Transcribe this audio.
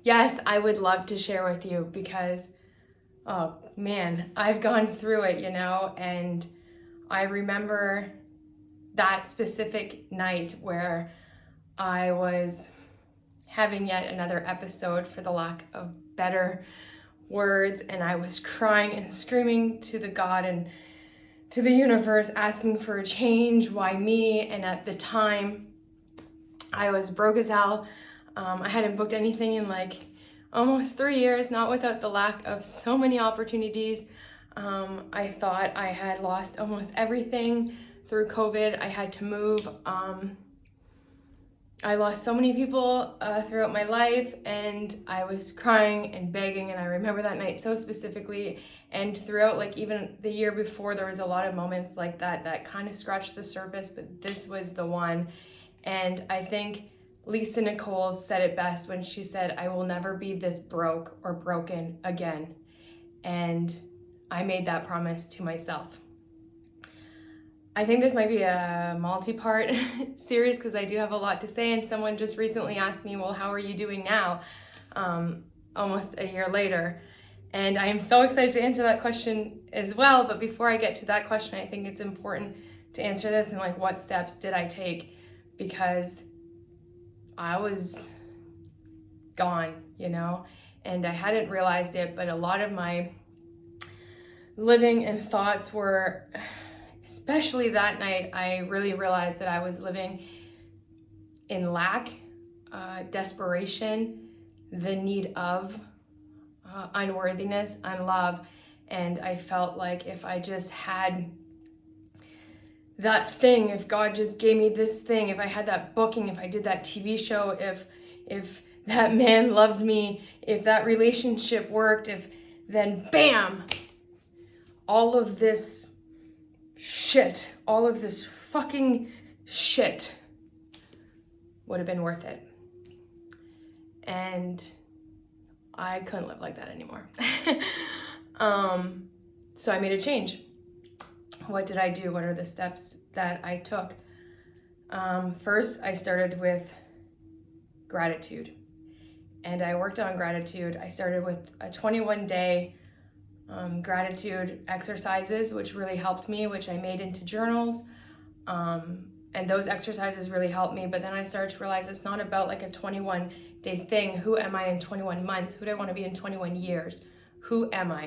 yes, I would love to share with you because, oh man, I've gone through it, and I remember that specific night where I was having yet another episode, for the lack of better words, and I was crying and screaming to the God and to the universe, asking for a change. Why me? And at the time, I was broke as hell. I hadn't booked anything in like almost 3 years, not without the lack of so many opportunities. I thought I had lost almost everything through COVID. I had to move. I lost so many people throughout my life, and I was crying and begging, and I remember that night so specifically. And throughout, like even the year before, there was a lot of moments like that kind of scratched the surface, but this was the one. And I think Lisa Nichols said it best when she said, "I will never be this broke or broken again." And I made that promise to myself. I think this might be a multi-part series because I do have a lot to say, and someone just recently asked me, well, how are you doing now? Almost a year later. And I am so excited to answer that question as well. But before I get to that question, I think it's important to answer this and like, what steps did I take? Because I was gone, and I hadn't realized it, but a lot of my living and thoughts were, especially that night, I really realized that I was living in lack, desperation, the need of, unworthiness, unlove. And I felt like if I just had that thing, if God just gave me this thing, if I had that booking, if I did that TV show, if that man loved me, if that relationship worked, then bam, all of this shit, all of this fucking shit would have been worth it. And I couldn't live like that anymore. So I made a change. What did I do? What are the steps that I took? First, I started with gratitude. And I worked on gratitude. I started with a 21-day gratitude exercises, which really helped me, which I made into journals. And those exercises really helped me. But then I started to realize it's not about like a 21-day thing. Who am I in 21 months? Who do I want to be in 21 years? Who am I?